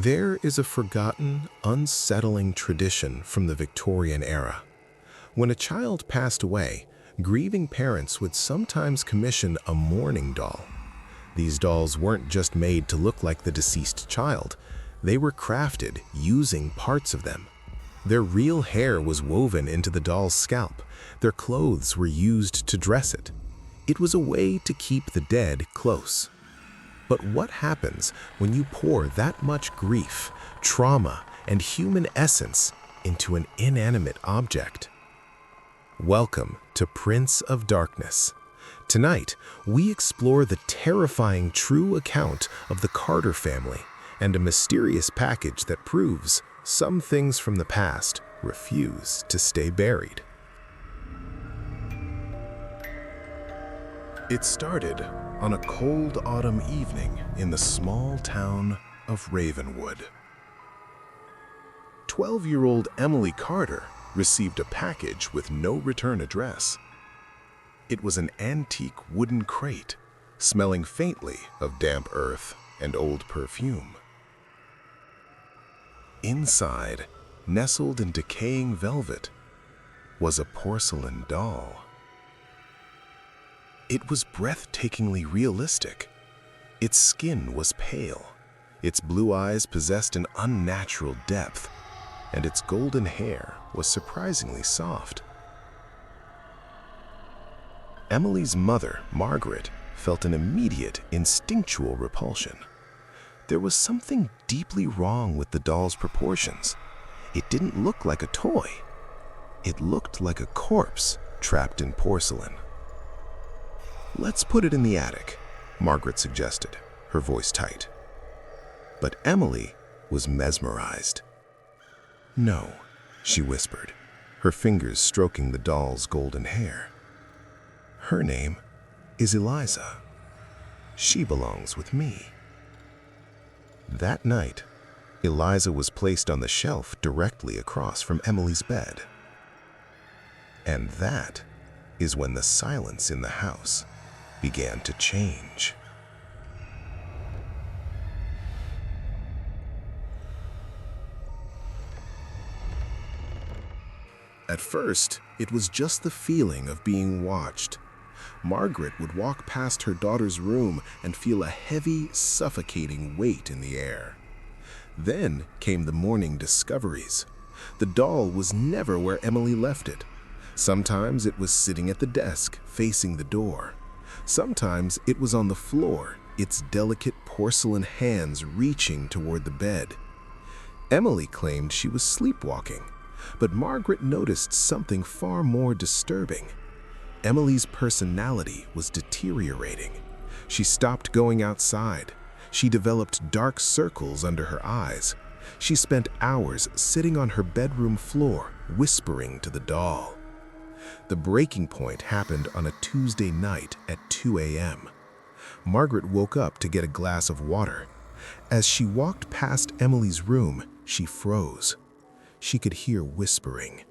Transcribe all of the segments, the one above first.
There is a forgotten, unsettling tradition from the Victorian era. When a child passed away, grieving parents would sometimes commission a mourning doll. These dolls weren't just made to look like the deceased child. They were crafted using parts of them. Their real hair was woven into the doll's scalp. Their clothes were used to dress it. It was a way to keep the dead close. But what happens when you pour that much grief, trauma, and human essence into an inanimate object? Welcome to Prince of Darkness. Tonight, we explore the terrifying true account of the Carter family and a mysterious package that proves some things from the past refuse to stay buried. It started on a cold autumn evening in the small town of Ravenwood. 12-year-old Emily Carter received a package with no return address. It was an antique wooden crate, smelling faintly of damp earth and old perfume. Inside, nestled in decaying velvet, was a porcelain doll. It was breathtakingly realistic. Its skin was pale, its blue eyes possessed an unnatural depth, and its golden hair was surprisingly soft. Emily's mother, Margaret, felt an immediate, instinctual repulsion. There was something deeply wrong with the doll's proportions. It didn't look like a toy. It looked like a corpse trapped in porcelain. "Let's put it in the attic," Margaret suggested, her voice tight. But Emily was mesmerized. "No," she whispered, her fingers stroking the doll's golden hair. "Her name is Eliza. She belongs with me." That night, Eliza was placed on the shelf directly across from Emily's bed. And that is when the silence in the house began to change. At first, it was just the feeling of being watched. Margaret would walk past her daughter's room and feel a heavy, suffocating weight in the air. Then came the morning discoveries. The doll was never where Emily left it. Sometimes it was sitting at the desk, facing the door. Sometimes it was on the floor, its delicate porcelain hands reaching toward the bed. Emily claimed she was sleepwalking, but Margaret noticed something far more disturbing. Emily's personality was deteriorating. She stopped going outside. She developed dark circles under her eyes. She spent hours sitting on her bedroom floor, whispering to the doll. The breaking point happened on a Tuesday night at 2 a.m. Margaret woke up to get a glass of water. As she walked past Emily's room, she froze. She could hear whispering.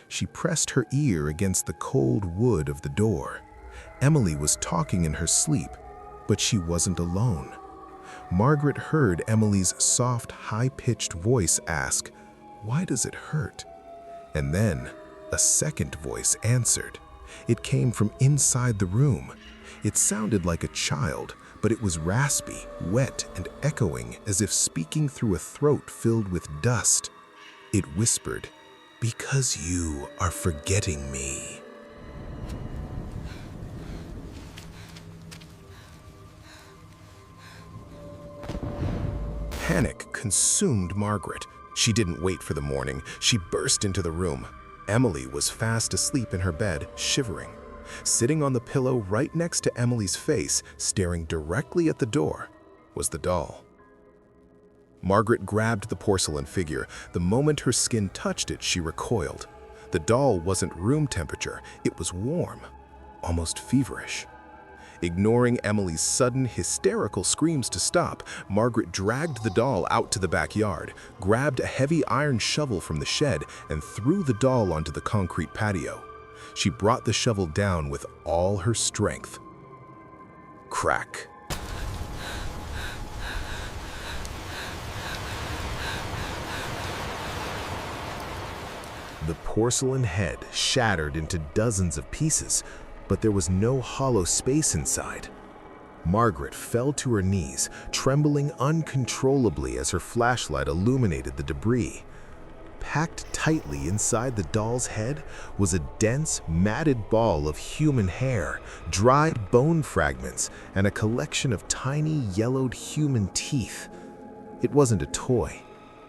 She pressed her ear against the cold wood of the door. Emily was talking in her sleep, but she wasn't alone. Margaret heard Emily's soft, high-pitched voice ask, "Why does it hurt?" And then a second voice answered. It came from inside the room. It sounded like a child, but it was raspy, wet, and echoing as if speaking through a throat filled with dust. It whispered, "Because you are forgetting me." Panic consumed Margaret. She didn't wait for the morning. She burst into the room. Emily was fast asleep in her bed, shivering. Sitting on the pillow right next to Emily's face, staring directly at the door, was the doll. Margaret grabbed the porcelain figure. The moment her skin touched it, she recoiled. The doll wasn't room temperature. It was warm, almost feverish. Ignoring Emily's sudden, hysterical screams to stop, Margaret dragged the doll out to the backyard, grabbed a heavy iron shovel from the shed, and threw the doll onto the concrete patio. She brought the shovel down with all her strength. Crack. The porcelain head shattered into dozens of pieces, but there was no hollow space inside. Margaret fell to her knees, trembling uncontrollably as her flashlight illuminated the debris. Packed tightly inside the doll's head was a dense, matted ball of human hair, dried bone fragments, and a collection of tiny, yellowed human teeth. It wasn't a toy.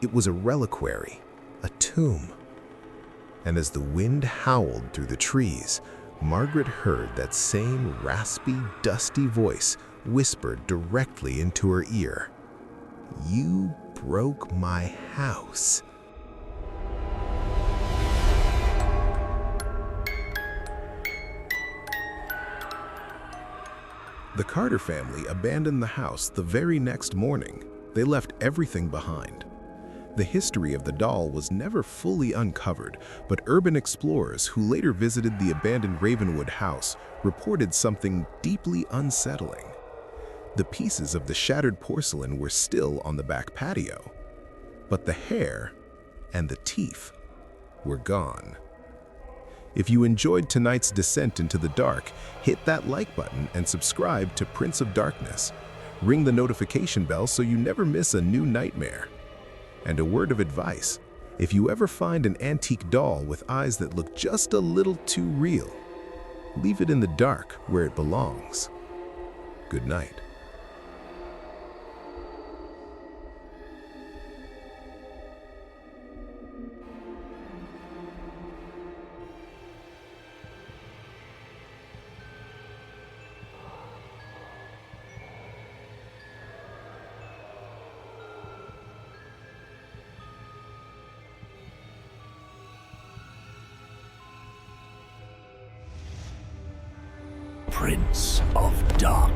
It was a reliquary, a tomb. And as the wind howled through the trees, Margaret heard that same raspy, dusty voice whispered directly into her ear. "You broke my house." The Carter family abandoned the house the very next morning. They left everything behind. The history of the doll was never fully uncovered, but urban explorers who later visited the abandoned Ravenwood house reported something deeply unsettling. The pieces of the shattered porcelain were still on the back patio, but the hair and the teeth were gone. If you enjoyed tonight's descent into the dark, hit that like button and subscribe to Prince of Darkness. Ring the notification bell so you never miss a new nightmare. And a word of advice, if you ever find an antique doll with eyes that look just a little too real, leave it in the dark where it belongs. Good night. Prince of Darkness.